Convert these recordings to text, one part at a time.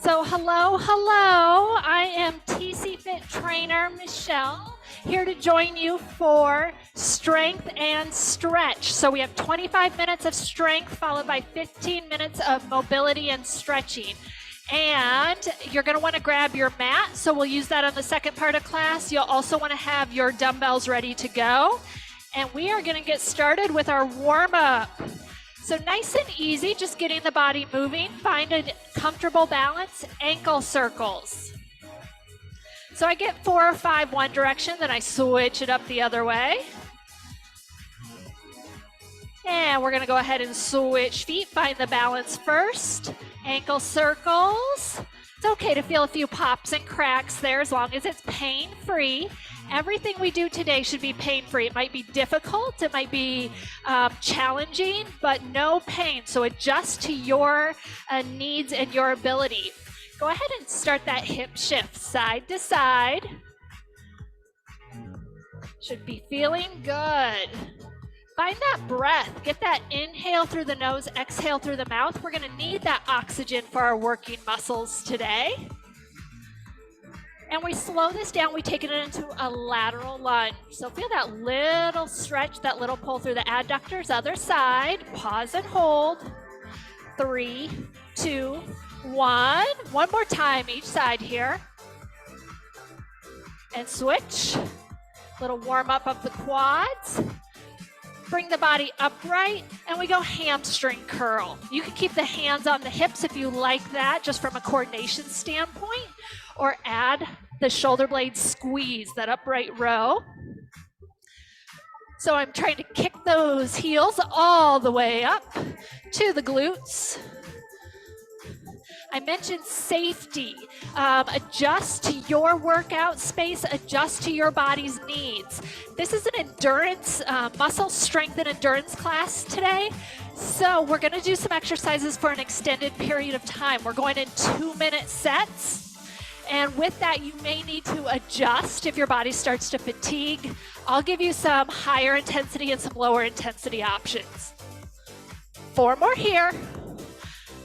So hello. I am TC Fit trainer Michelle, here to join you for strength and stretch. So we have 25 minutes of strength followed by 15 minutes of mobility and stretching. And you're going to want to grab your mat, so we'll use that on the second part of class. You'll also want to have your dumbbells ready to go. And we are going to get started with our warm-up. So nice and easy, just getting the body moving. Find a comfortable balance, ankle circles. So I get 4 or 5 one direction, then I switch it up the other way. And we're gonna go ahead and switch feet, find the balance first. Ankle circles. It's okay to feel a few pops and cracks there as long as it's pain-free. Everything we do today should be pain-free. It might be difficult, it might be challenging, but no pain. So adjust to your needs and your ability. Go ahead and start that hip shift side to side. Should be feeling good. Find that breath. Get that inhale through the nose, exhale through the mouth. We're gonna need that oxygen for our working muscles today. And we slow this down, we take it into a lateral lunge. So feel that little stretch, that little pull through the adductors. Other side, pause and hold. 3, 2, 1. One more time each side here. And switch. Little warm up of the quads. Bring the body upright, and we go hamstring curl. You can keep the hands on the hips if you like that, just from a coordination standpoint, or add the shoulder blade squeeze, that upright row. So I'm trying to kick those heels all the way up to the glutes. I mentioned safety. Adjust to your workout space, adjust to your body's needs. This is an endurance, muscle strength and endurance class today. So we're gonna do some exercises for an extended period of time. We're going in 2-minute sets. And with that, you may need to adjust if your body starts to fatigue. I'll give you some higher intensity and some lower intensity options. 4 more here,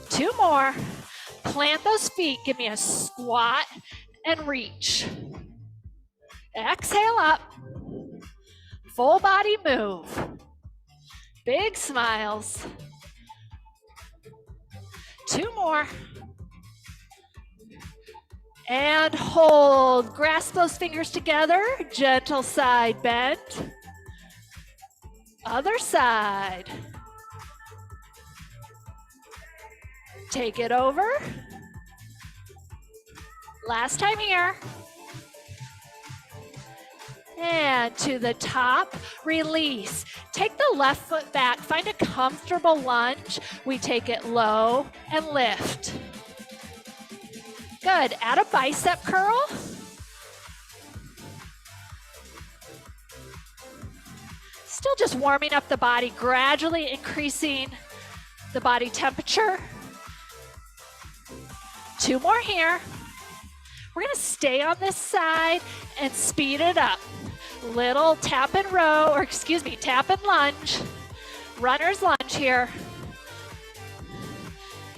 2 more. Plant those feet, give me a squat and reach. Exhale up, full body move. Big smiles. 2 more. And hold, grasp those fingers together, gentle side bend. Other side. Take it over. Last time here. And to the top, release. Take the left foot back, find a comfortable lunge. We take it low and lift. Good, add a bicep curl. Still just warming up the body, gradually increasing the body temperature. 2 more here. We're gonna stay on this side and speed it up. Little tap and row, or excuse me, tap and lunge. Runner's lunge here.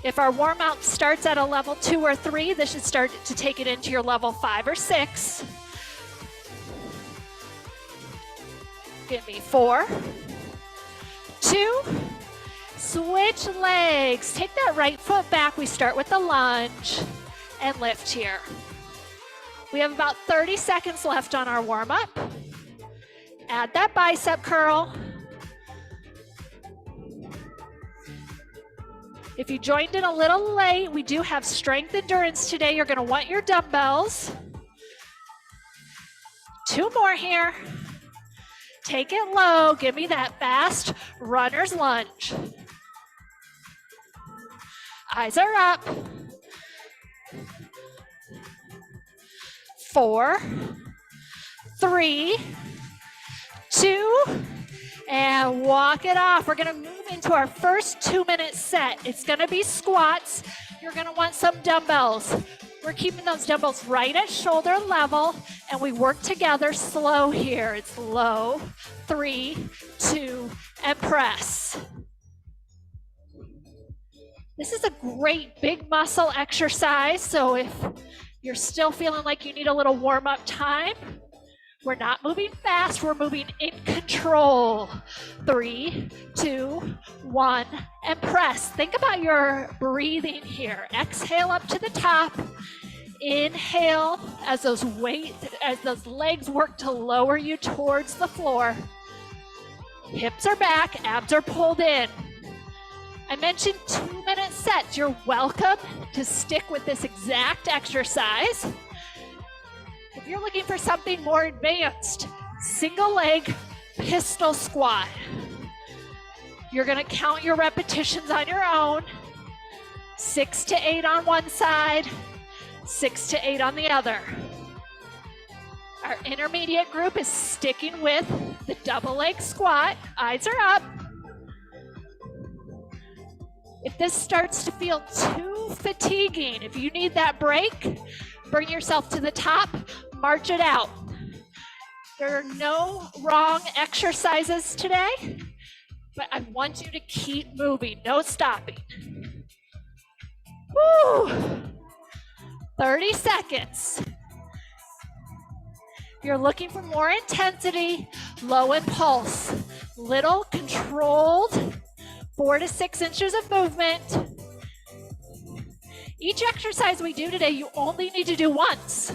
If our warm up starts at a level 2 or 3, this should start to take it into your level 5 or 6. Give me 4, 2, switch legs. Take that right foot back. We start with the lunge and lift here. We have about 30 seconds left on our warm up. Add that bicep curl. If you joined in a little late, we do have strength endurance today. You're gonna want your dumbbells. 2 more here. Take it low, give me that fast runner's lunge. Eyes are up. 4, 3, 2, and walk it off. We're gonna move into our first 2-minute set. It's gonna be squats. You're gonna want some dumbbells. We're keeping those dumbbells right at shoulder level, and we work together slow here. It's low, 3, 2, and press. This is a great big muscle exercise, so if you're still feeling like you need a little warm-up time, we're not moving fast, we're moving in control. 3, 2, 1, and press. Think about your breathing here. Exhale up to the top. Inhale as those legs work to lower you towards the floor. Hips are back, abs are pulled in. I mentioned 2-minute sets. You're welcome to stick with this exact exercise. If you're looking for something more advanced, single leg pistol squat. You're gonna count your repetitions on your own. 6 to 8 on one side, 6 to 8 on the other. Our intermediate group is sticking with the double leg squat. Eyes are up. If this starts to feel too fatiguing, if you need that break, bring yourself to the top, march it out. There are no wrong exercises today, but I want you to keep moving, no stopping. Woo! 30 seconds. If you're looking for more intensity, low impulse, little controlled 4 to 6 inches of movement. Each exercise we do today, you only need to do once.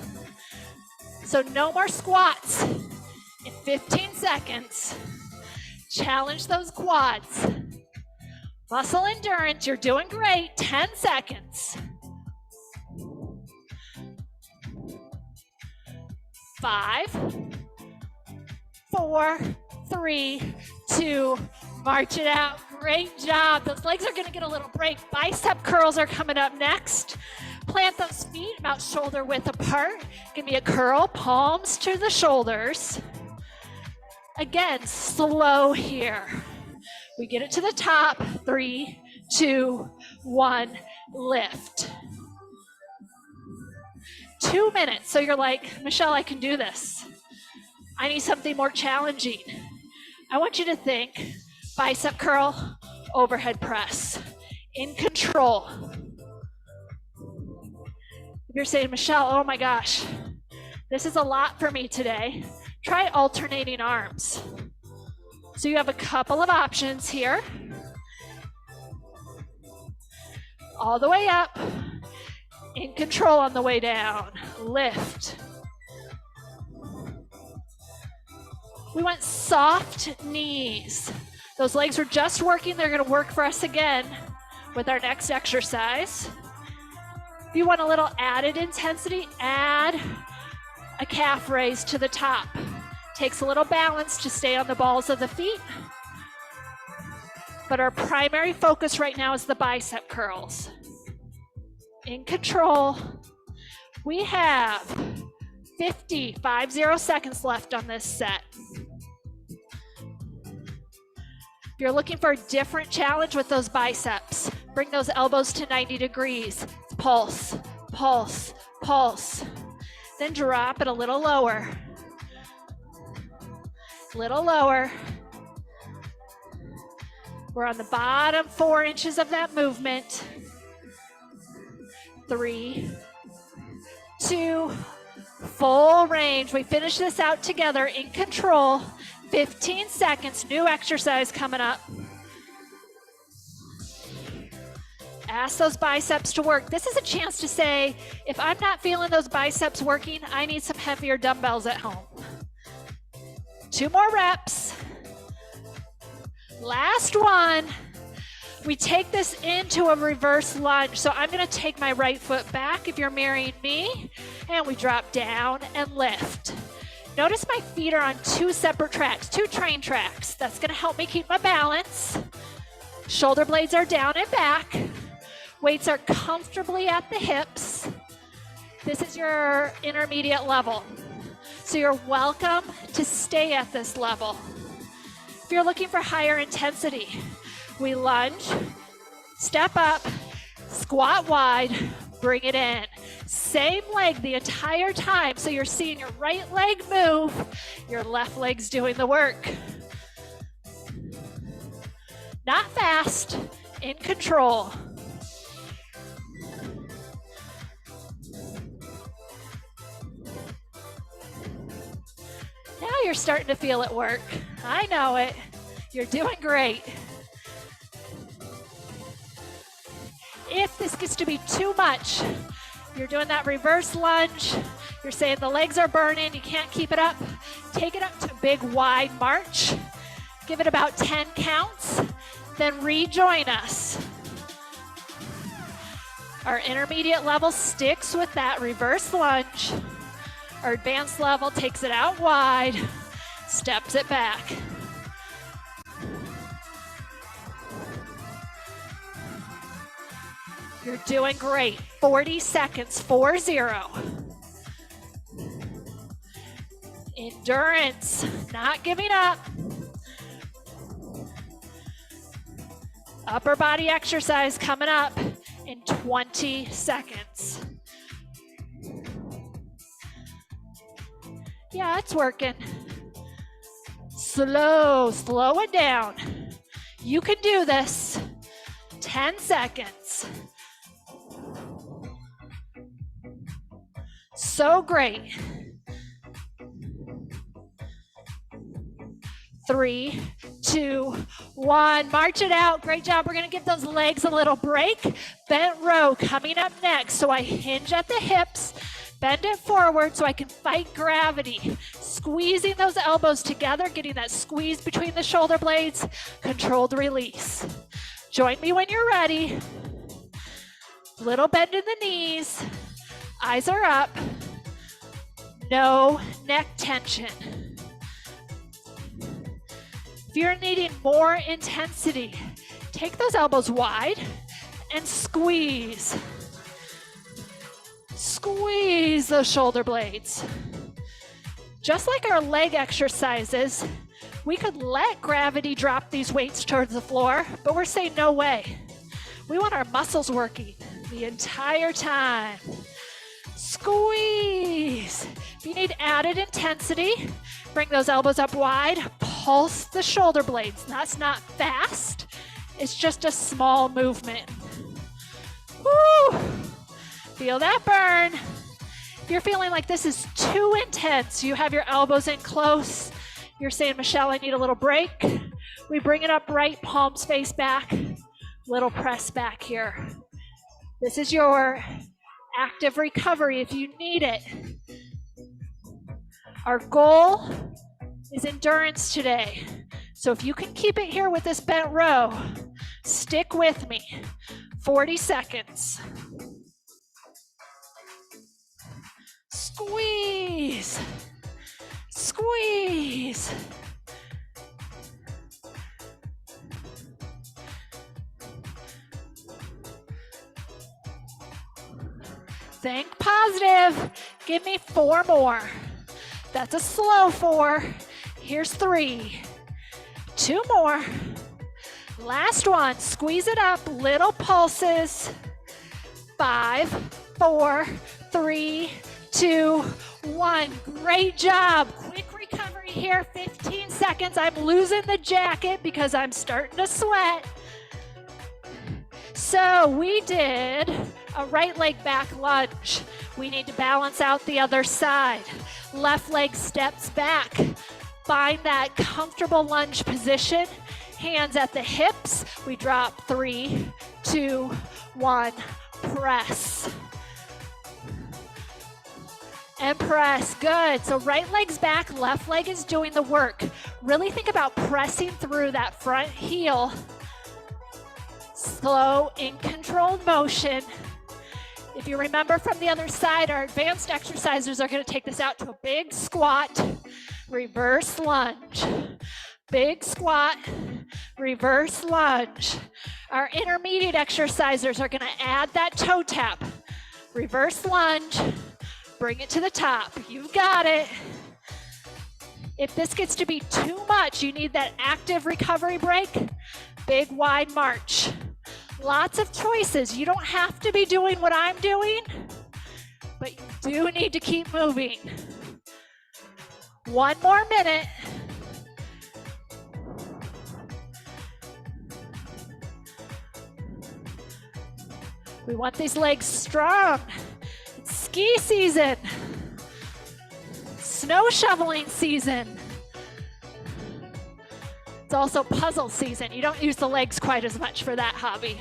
So no more squats in 15 seconds. Challenge those quads. Muscle endurance, you're doing great. 10 seconds. 5, 4, 3, 2, march it out. Great job. Those legs are going to get a little break. Bicep curls are coming up next. Plant those feet about shoulder width apart. Give me a curl, palms to the shoulders. Again, slow here. We get it to the top. 3, 2, 1, lift. 2 minutes. So you're like, Michelle, I can do this. I need something more challenging. I want you to think bicep curl, overhead press, in control. If you're saying, Michelle, oh my gosh, this is a lot for me today, try alternating arms. So you have a couple of options here. All the way up, in control on the way down, lift. We want soft knees. Those legs were just working, they're gonna work for us again with our next exercise. If you want a little added intensity, add a calf raise to the top. Takes a little balance to stay on the balls of the feet. But our primary focus right now is the bicep curls. In control. We have 50 seconds left on this set. If you're looking for a different challenge with those biceps, bring those elbows to 90 degrees. Pulse, pulse, pulse. Then drop it a little lower. Little lower. We're on the bottom 4 inches of that movement. 3, 2, full range. We finish this out together in control. 15 seconds, new exercise coming up. Ask those biceps to work. This is a chance to say, if I'm not feeling those biceps working, I need some heavier dumbbells at home. 2 more reps. Last one. We take this into a reverse lunge. So I'm gonna take my right foot back if you're mirroring me, and we drop down and lift. Notice my feet are on 2 separate tracks, 2 train tracks. That's gonna help me keep my balance. Shoulder blades are down and back. Weights are comfortably at the hips. This is your intermediate level. So you're welcome to stay at this level. If you're looking for higher intensity, we lunge, step up, squat wide, bring it in. Same leg the entire time, so you're seeing your right leg move, your left leg's doing the work. Not fast, in control. you're starting to feel it work. I know it. You're doing great. If this gets to be too much, you're doing that reverse lunge, you're saying the legs are burning, you can't keep it up, take it up to big wide march. Give it about 10 counts, then rejoin us. Our intermediate level sticks with that reverse lunge. Our advanced level takes it out wide, steps it back. You're doing great. 40 seconds, 4-0. Endurance, not giving up. Upper body exercise coming up in 20 seconds. Yeah, it's working. Slow it down. You can do this. 10 seconds. So great. 3, 2, 1. March it out. Great job. We're going to give those legs a little break. Bent row coming up next. So I hinge at the hips, bend it forward so I can fight gravity. Squeezing those elbows together, getting that squeeze between the shoulder blades. Controlled release. Join me when you're ready. Little bend in the knees. Eyes are up. No neck tension. If you're needing more intensity, take those elbows wide and squeeze. Squeeze those shoulder blades. Just like our leg exercises, we could let gravity drop these weights towards the floor, but we're saying no way. We want our muscles working the entire time. Squeeze. If you need added intensity, bring those elbows up wide, pulse the shoulder blades. That's not fast, it's just a small movement. Woo! Feel that burn. If you're feeling like this is too intense, you have your elbows in close, you're saying, Michelle, I need a little break. We bring it up right, palms face back, little press back here. This is your active recovery if you need it. Our goal is endurance today. So if you can keep it here with this bent row, stick with me. 40 seconds. Squeeze. Squeeze. Think positive. Give me 4 more. That's a slow 4. Here's 3. 2 more. Last one. Squeeze it up. Little pulses. 5, 4, 3, 2, 1. Great job. Quick recovery here. 15 seconds. I'm losing the jacket because I'm starting to sweat. So we did a right leg back lunge. We need to balance out the other side. Left leg steps back. Find that comfortable lunge position. Hands at the hips. We drop 3, 2, 1. Press. And press. Good. So right leg's back, left leg is doing the work. Really think about pressing through that front heel. Slow in controlled motion. If you remember from the other side, our advanced exercisers are going to take this out to a big squat, reverse lunge. Big squat, reverse lunge. Our intermediate exercisers are going to add that toe tap. Reverse lunge, bring it to the top. You've got it. If this gets to be too much, you need that active recovery break. Big wide march. Lots of choices. You don't have to be doing what I'm doing, but you do need to keep moving. 1 more minute. We want these legs strong. It's ski season. Snow shoveling season. also puzzle season. You don't use the legs quite as much for that hobby.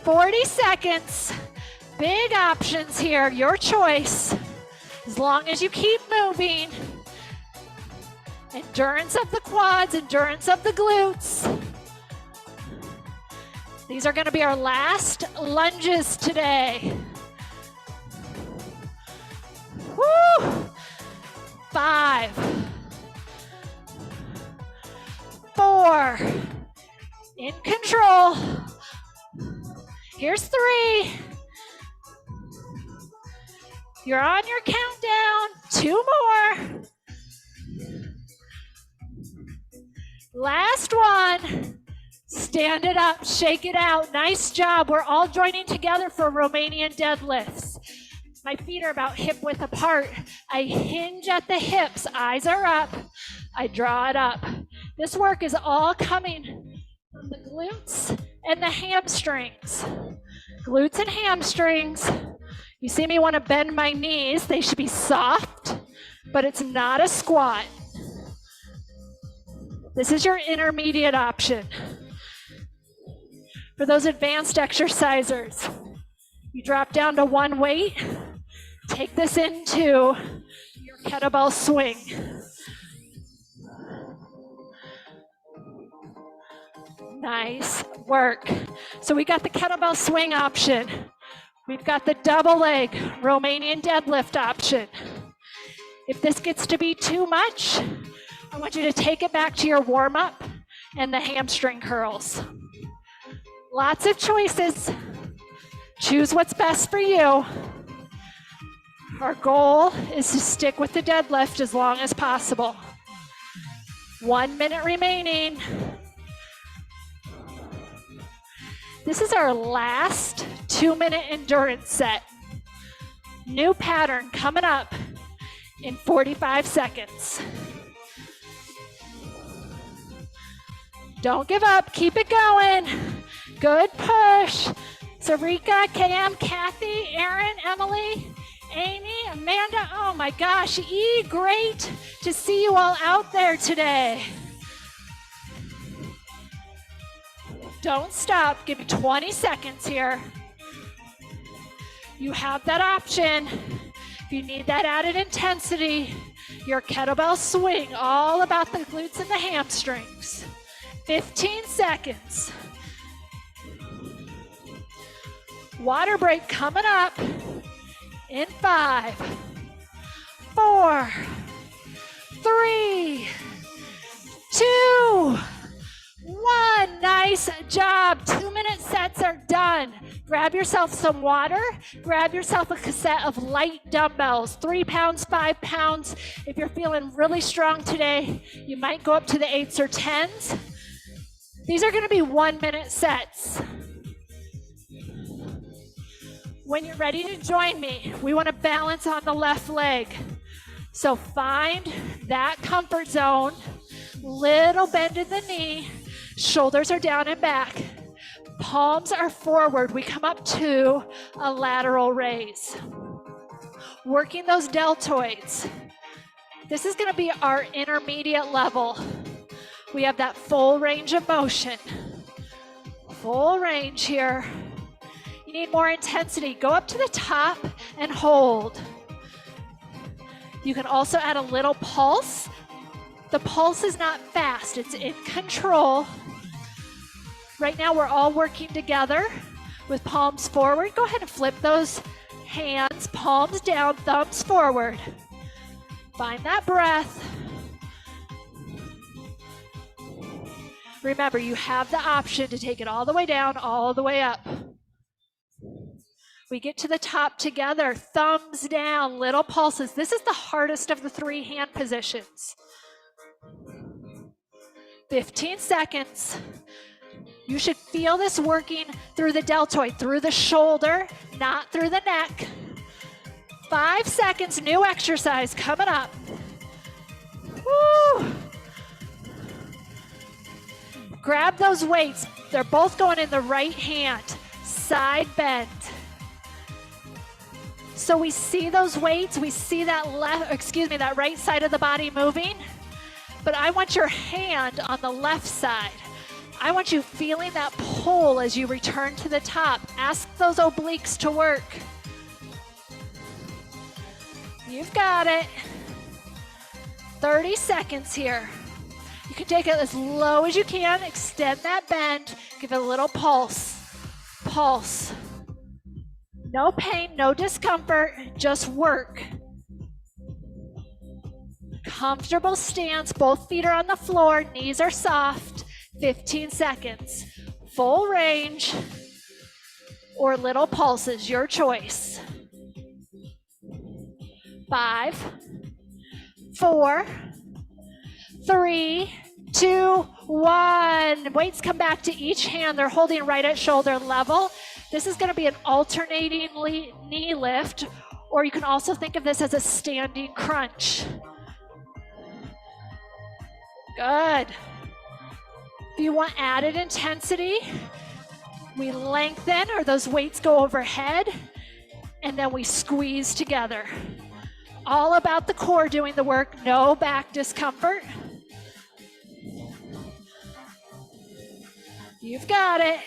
40 seconds. Big options here, your choice. As long as you keep moving. Endurance of the quads, endurance of the glutes. These are gonna be our last lunges today. Woo! 5, 4, in control. Here's 3. You're on your countdown. 2 more. Last one. Stand it up, shake it out. Nice job. We're all joining together for Romanian deadlifts. My feet are about hip width apart. I hinge at the hips. Eyes are up. I draw it up. This work is all coming from the glutes and the hamstrings. Glutes and hamstrings. You see me want to bend my knees. They should be soft, but it's not a squat. This is your intermediate option. For those advanced exercisers, you drop down to 1 weight. Take this into your kettlebell swing. Nice work. So we got the kettlebell swing option. We've got the double leg Romanian deadlift option. If this gets to be too much, I want you to take it back to your warm-up and the hamstring curls. Lots of choices. Choose what's best for you. Our goal is to stick with the deadlift as long as possible. 1 minute remaining. This is our last 2-minute endurance set. New pattern coming up in 45 seconds. Don't give up, keep it going. Good push. Sarika, Cam, Kathy, Erin, Emily, Amy, Amanda, oh my gosh, great to see you all out there today. Don't stop, give me 20 seconds here. You have that option. If you need that added intensity, your kettlebell swing, all about the glutes and the hamstrings. 15 seconds. Water break coming up in 5, 4, 3, 2, 1. Nice job. 2-minute sets are done. Grab yourself some water. Grab yourself a cassette of light dumbbells, 3 pounds, 5 pounds. If you're feeling really strong today, you might go up to the 8s or 10s. These are going to be 1-minute sets. When you're ready to join me, we want to balance on the left leg. So find that comfort zone. Little bend in the knee. Shoulders are down and back. Palms are forward. We come up to a lateral raise. Working those deltoids. This is going to be our intermediate level. We have that full range of motion. Full range here. You need more intensity. Go up to the top and hold. You can also add a little pulse. The pulse is not fast, it's in control. Right now we're all working together with palms forward. Go ahead and flip those hands, palms down, thumbs forward. Find that breath. Remember, you have the option to take it all the way down, all the way up. We get to the top together, thumbs down, little pulses. This is the hardest of the 3 hand positions. 15 seconds. You should feel this working through the deltoid, through the shoulder, not through the neck. 5 seconds, new exercise coming up. Woo! Grab those weights. They're both going in the right hand. Side bend. So we see those weights, we see that that right side of the body moving, but I want your hand on the left side. I want you feeling that pull as you return to the top. Ask those obliques to work. You've got it. 30 seconds here. You can take it as low as you can. Extend that bend. Give it a little pulse. Pulse. No pain, no discomfort, just work. Comfortable stance, both feet are on the floor, knees are soft. 15 seconds. Full range or little pulses, your choice. 5, 4, 3, 2, 1. Weights come back to each hand. They're holding right at shoulder level. This is going to be an alternating knee lift, or you can also think of this as a standing crunch. Good. If you want added intensity, we lengthen, or those weights go overhead, and then we squeeze together. All about the core doing the work, no back discomfort. You've got it.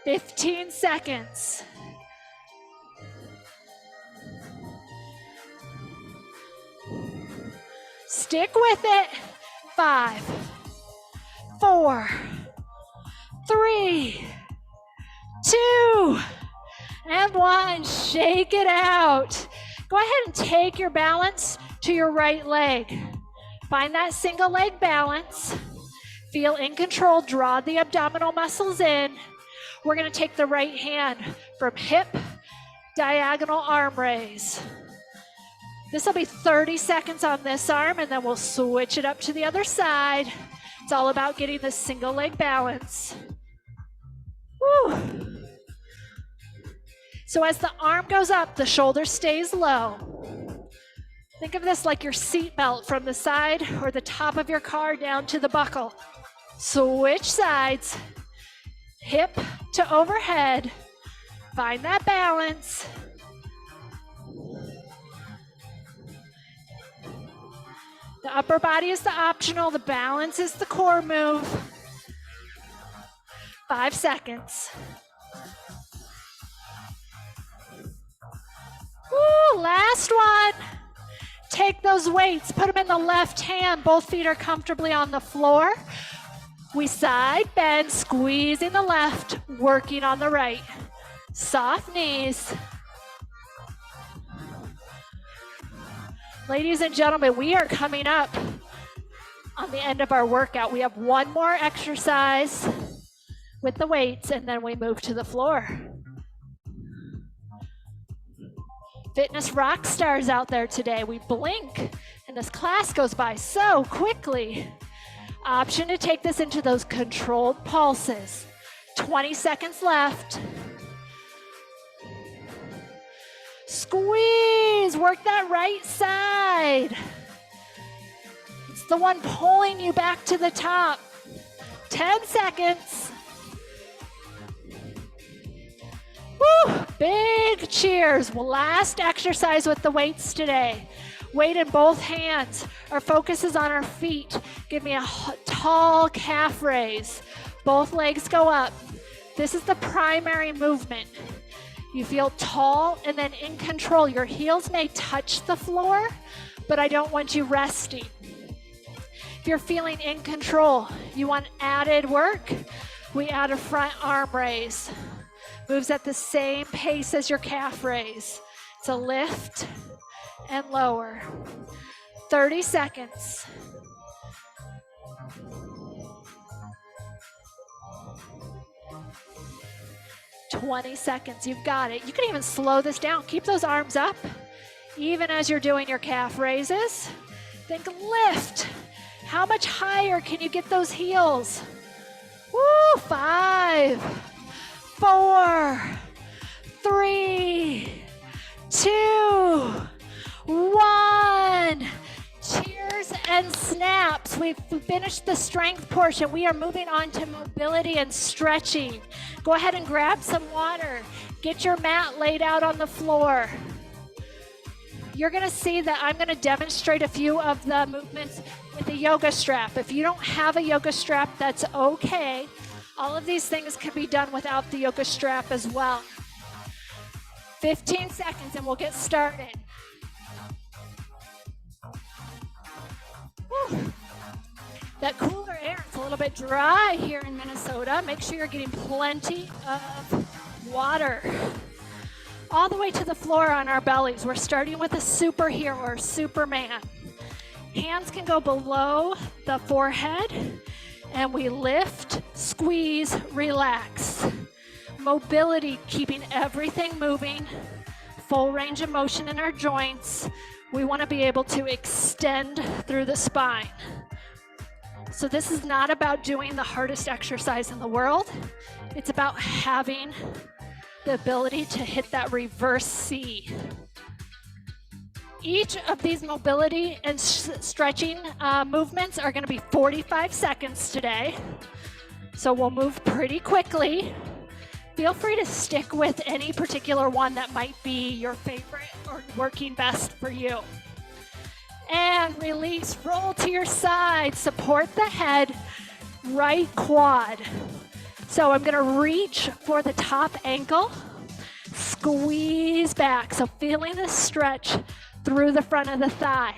"15 seconds. Stick with it. 5, 4, 3, 2, and 1. Shake it out. Go ahead and take your balance to your right leg. Find that single leg balance. Feel in control. Draw the abdominal muscles in. We're going to take the right hand from hip, diagonal arm raise. This will be 30 seconds on this arm, and then we'll switch it up to the other side. It's all about getting the single leg balance. Woo. So as the arm goes up, the shoulder stays low. Think of this like your seatbelt from the side or the top of your car down to the buckle. Switch sides, hip to overhead. Find that balance. The upper body is the optional, the balance is the core move. 5 seconds. Woo, last one. Take those weights, put them in the left hand. Both feet are comfortably on the floor. We side bend, squeezing the left, working on the right. Soft knees. Ladies and gentlemen, we are coming up on the end of our workout. We have one more exercise with the weights, and then we move to the floor. Fitness rock stars out there today. We blink, and this class goes by so quickly. Option to take this into those controlled pulses. 20 seconds left. Squeeze, work that right side. It's the one pulling you back to the top. 10 seconds. Woo, big cheers. Last exercise with the weights today. Weight in both hands. Our focus is on our feet. Give me a tall calf raise. Both legs go up. This is the primary movement. You feel tall and then in control. Your heels may touch the floor, but I don't want you resting. If you're feeling in control, you want added work, we add a front arm raise. Moves at the same pace as your calf raise. It's a lift and lower. 30 seconds. "20 seconds, you've got it. You can even slow this down. Keep those arms up, even as you're doing your calf raises. Think lift. How much higher can you get those heels? Woo, 5, 4, 3, 2, 1. Cheers and snaps. We've finished the strength portion. We are moving on to mobility and stretching. Go ahead and grab some water. Get your mat laid out on the floor. You're gonna see that I'm gonna demonstrate a few of the movements with a yoga strap. If you don't have a yoga strap, that's okay. All of these things can be done without the yoga strap as well. 15 seconds and we'll get started. Whew. That cooler air, it's a little bit dry here in Minnesota. Make sure you're getting plenty of water. All the way to the floor on our bellies. We're starting with a superhero or Superman. Hands can go below the forehead, and we lift, squeeze, relax. Mobility, keeping everything moving, full range of motion in our joints. We want to be able to extend through the spine. So this is not about doing the hardest exercise in the world. It's about having the ability to hit that reverse C. Each of these mobility and stretching movements are going to be 45 seconds today. So we'll move pretty quickly. Feel free to stick with any particular one that might be your favorite or working best for you. And release, roll to your side, support the head, right quad. So I'm gonna reach for the top ankle, squeeze back. So feeling the stretch through the front of the thigh.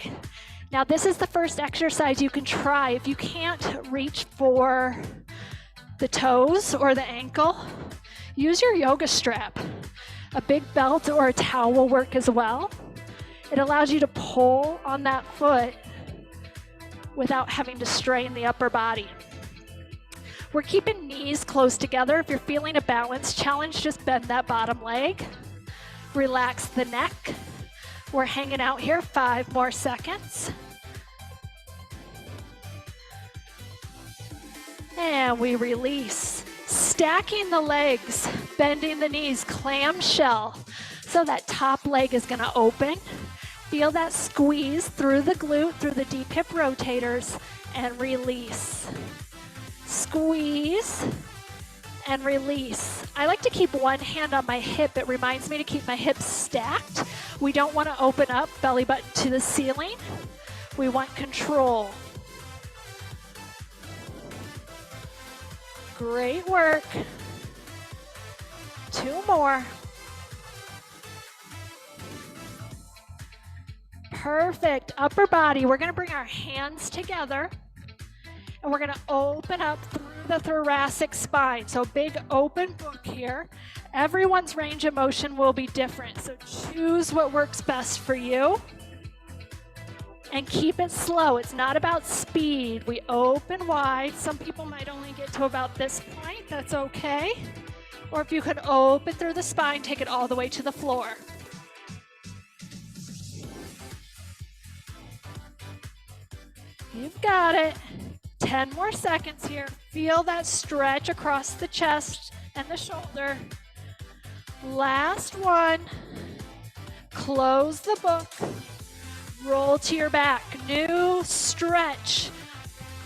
Now this is the first exercise you can try. If you can't reach for the toes or the ankle, use your yoga strap. A big belt or a towel will work as well. It allows you to pull on that foot without having to strain the upper body. We're keeping knees close together. If you're feeling a balance challenge, just bend that bottom leg. Relax the neck. We're hanging out here 5 more seconds. And we release. Stacking the legs, bending the knees, clamshell. So that top leg is gonna open. Feel that squeeze through the glute, through the deep hip rotators, and release. Squeeze and release. I like to keep one hand on my hip. It reminds me to keep my hips stacked. We don't want to open up belly button to the ceiling. We want control. Great work. 2 more. Perfect. Upper body. We're going to bring our hands together and we're going to open up through the thoracic spine. So big open book here. Everyone's range of motion will be different. So choose what works best for you and keep it slow. It's not about speed. We open wide. Some people might only get to about this point. That's okay. Or if you could open through the spine, take it all the way to the floor. You've got it. 10 more seconds here. Feel that stretch across the chest and the shoulder. Last one. Close the book. Roll to your back. New stretch.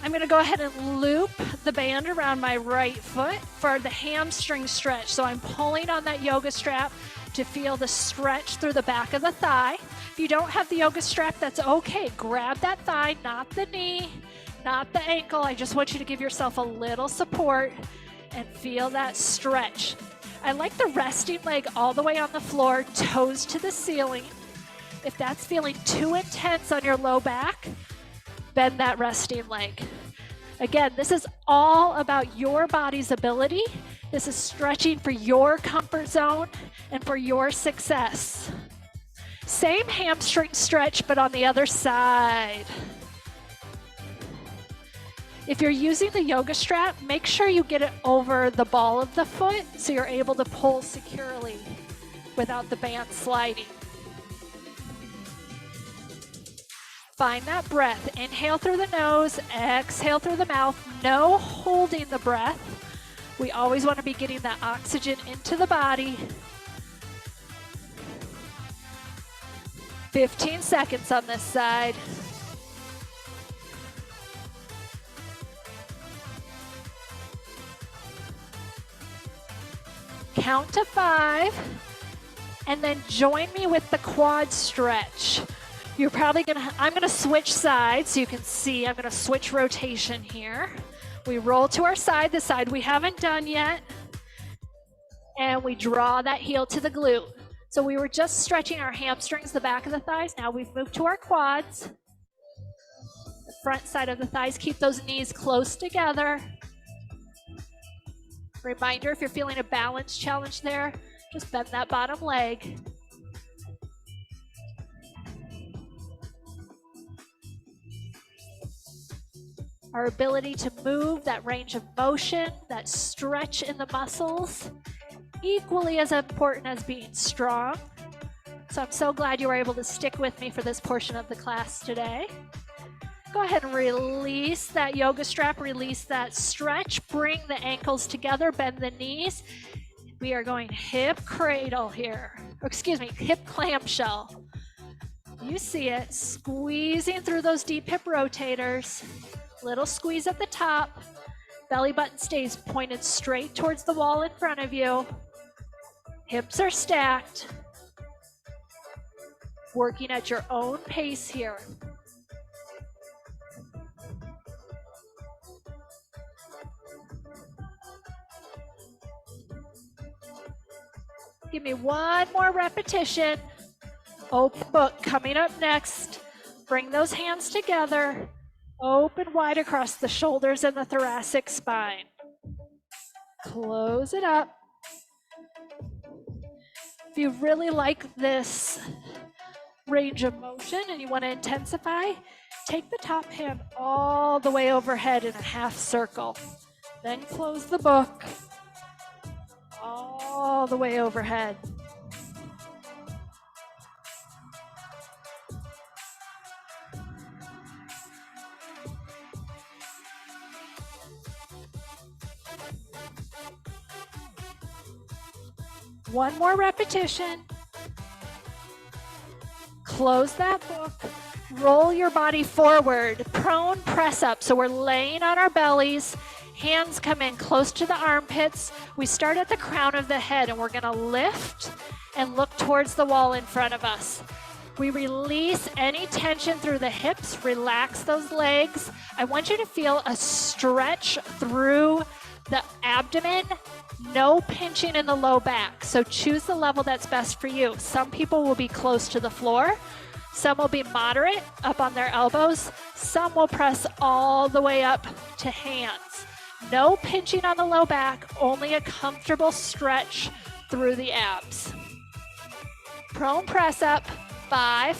I'm going to go ahead and loop the band around my right foot for the hamstring stretch. So I'm pulling on that yoga strap to feel the stretch through the back of the thigh. If you don't have the yoga strap, that's okay. Grab that thigh, not the knee, not the ankle. I just want you to give yourself a little support and feel that stretch. I like the resting leg all the way on the floor, toes to the ceiling. If that's feeling too intense on your low back, bend that resting leg. Again, this is all about your body's ability. This is stretching for your comfort zone and for your success. Same hamstring stretch, but on the other side. If you're using the yoga strap, make sure you get it over the ball of the foot so you're able to pull securely without the band sliding. Find that breath. Inhale through the nose, exhale through the mouth. No holding the breath. We always want to be getting that oxygen into the body. 15 seconds on this side. Count to 5, and then join me with the quad stretch. You're probably I'm gonna switch sides so you can see. I'm gonna switch rotation here. We roll to our side, the side we haven't done yet, and we draw that heel to the glute. So we were just stretching our hamstrings, the back of the thighs. Now we've moved to our quads. The front side of the thighs, keep those knees close together. Reminder, if you're feeling a balance challenge there, just bend that bottom leg. Our ability to move, that range of motion, that stretch in the muscles, equally as important as being strong. So I'm so glad you were able to stick with me for this portion of the class today. Go ahead and release that yoga strap, release that stretch, bring the ankles together, bend the knees. We are going hip cradle here, or excuse me, hip clamshell. You see it, squeezing through those deep hip rotators. Little squeeze at the top. Belly button stays pointed straight towards the wall in front of you. Hips are stacked. Working at your own pace here. Give me one more repetition. Open book coming up next. Bring those hands together. Open wide across the shoulders and the thoracic spine. Close it up. If you really like this range of motion and you want to intensify, take the top hand all the way overhead in a half circle. Then close the book all the way overhead. One more repetition. Close that book. Roll your body forward. Prone press up. So we're laying on our bellies. Hands come in close to the armpits. We start at the crown of the head and we're going to lift and look towards the wall in front of us. We release any tension through the hips. Relax those legs. I want you to feel a stretch through the abdomen. No pinching in the low back. So choose the level that's best for you. Some people will be close to the floor. Some will be moderate, up on their elbows. Some will press all the way up to hands. No pinching on the low back, only a comfortable stretch through the abs. Prone press up. 5,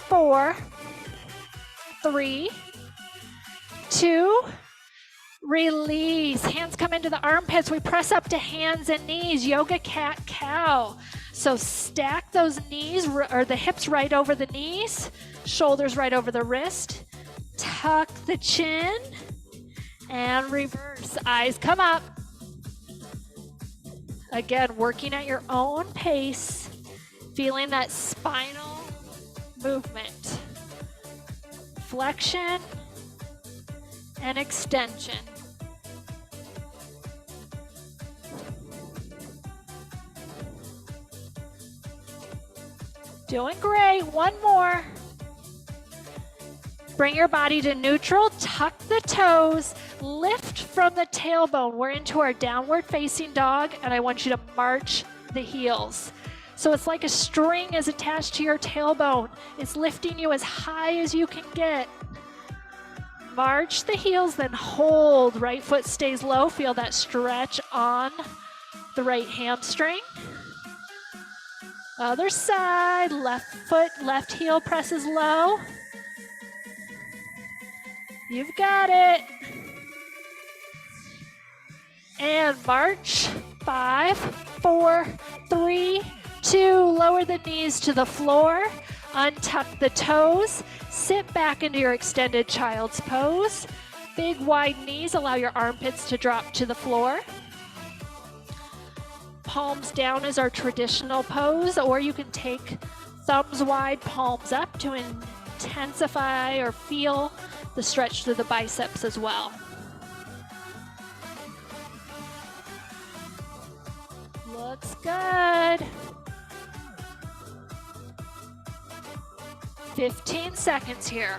4, 3, 2, release. Hands come into the armpits. We press up to hands and knees. Yoga cat cow. So stack those knees or the hips right over the knees, shoulders right over the wrist. Tuck the chin and reverse. Eyes come up. Again, working at your own pace, feeling that spinal movement. Flexion and extension. Doing great. One more. Bring your body to neutral. Tuck the toes. Lift from the tailbone. We're into our downward facing dog, and I want you to march the heels. So it's like a string is attached to your tailbone. It's lifting you as high as you can get. March the heels, then hold. Right foot stays low. Feel that stretch on the right hamstring. Other side, left foot, left heel presses low. You've got it. And march. 5, 4, 3, 2. Lower the knees to the floor. Untuck the toes. Sit back into your extended child's pose. Big wide knees allow your armpits to drop to the floor. Palms down is our traditional pose, or you can take thumbs wide, palms up to intensify or feel the stretch through the biceps as well. Looks good. 15 seconds here.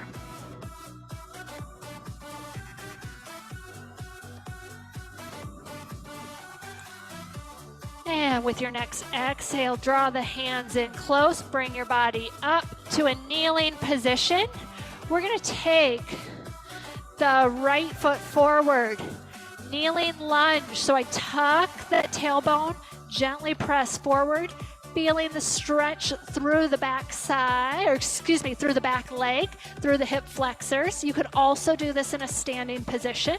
And with your next exhale, draw the hands in close, bring your body up to a kneeling position. We're gonna take the right foot forward, kneeling lunge. So I tuck the tailbone, gently press forward, feeling the stretch through the back side, or excuse me, through the back leg, through the hip flexors. You could also do this in a standing position.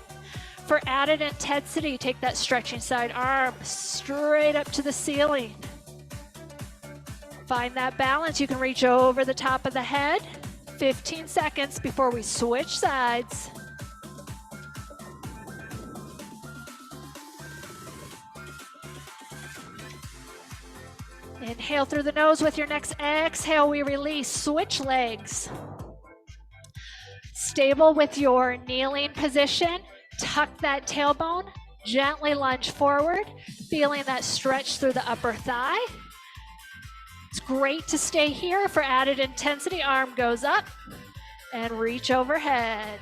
For added intensity, take that stretching side arm straight up to the ceiling. Find that balance. You can reach over the top of the head. 15 seconds before we switch sides. Inhale through the nose. With your next exhale, we release. Switch legs. Stable with your kneeling position. Tuck that tailbone, gently lunge forward, feeling that stretch through the upper thigh. It's great to stay here. For added intensity, arm goes up and reach overhead.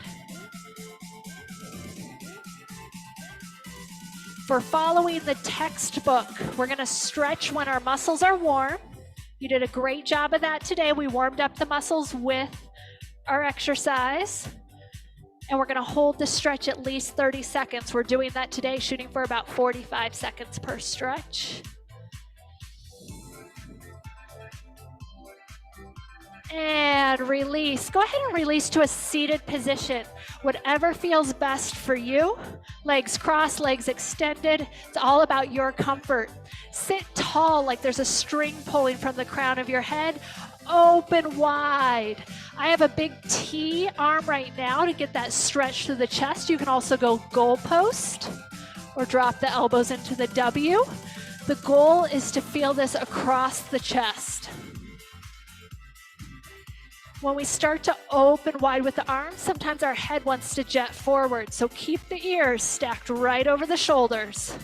For following the textbook, we're gonna stretch when our muscles are warm. You did a great job of that today. We warmed up the muscles with our exercise. And we're gonna hold the stretch at least 30 seconds. We're doing that today, shooting for about 45 seconds per stretch. And release. Go ahead and release to a seated position. Whatever feels best for you. Legs crossed, legs extended. It's all about your comfort. Sit tall like there's a string pulling from the crown of your head. Open wide. I have a big T arm right now to get that stretch through the chest. You can also go goalpost or drop the elbows into the W. The goal is to feel this across the chest. When we start to open wide with the arms, sometimes our head wants to jet forward. So keep the ears stacked right over the shoulders.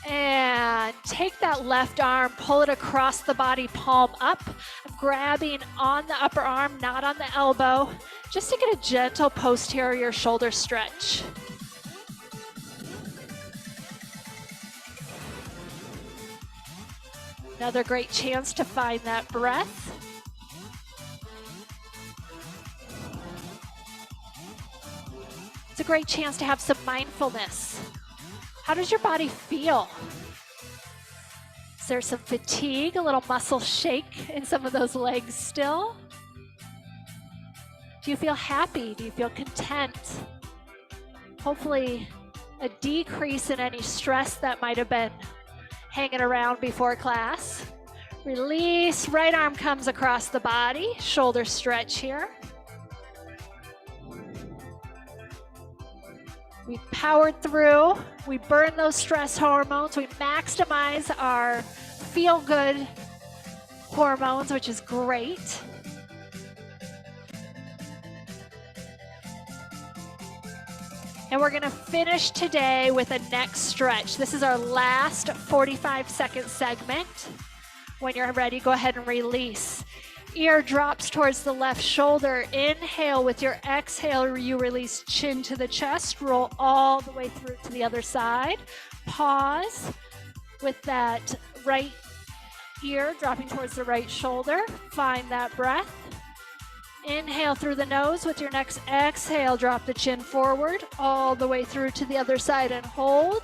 And take that left arm, pull it across the body, palm up. I'm grabbing on the upper arm, not on the elbow, just to get a gentle posterior shoulder stretch. Another great chance to find that breath. It's a great chance to have some mindfulness. How does your body feel? Is there some fatigue, a little muscle shake in some of those legs still? Do you feel happy? Do you feel content? Hopefully a decrease in any stress that might have been hanging around before class. Release, right arm comes across the body, shoulder stretch here. We powered through, we burn those stress hormones, we maximize our feel-good hormones, which is great. And we're gonna finish today with a neck stretch. This is our last 45-second segment. When you're ready, go ahead and release. Ear drops towards the left shoulder. Inhale. With your exhale, you release chin to the chest. Roll all the way through to the other side. Pause with that right ear dropping towards the right shoulder. Find that breath. Inhale through the nose. With your next exhale, drop the chin forward all the way through to the other side and hold.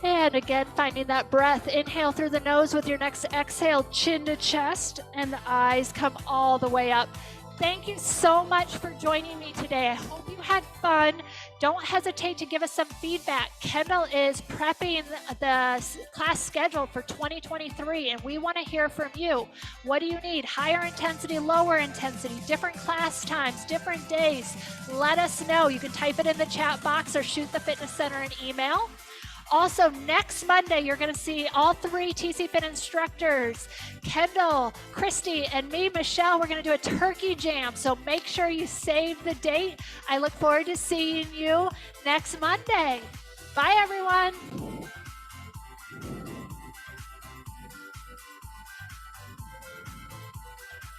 And again, finding that breath. Inhale through the nose. With your next exhale, chin to chest, and the eyes come all the way up. Thank you so much for joining me today. I hope you had fun. Don't hesitate to give us some feedback. Kendall is prepping the class schedule for 2023, and we want to hear from you. What do you need? Higher intensity, lower intensity, different class times, different days. Let us know. You can type it in the chat box or shoot the fitness center an email. Also, next Monday, you're going to see all 3 TC Fin instructors, Kendall, Christy, and me, Michelle. We're going to do a turkey jam, so make sure you save the date. I look forward to seeing you next Monday. Bye, everyone.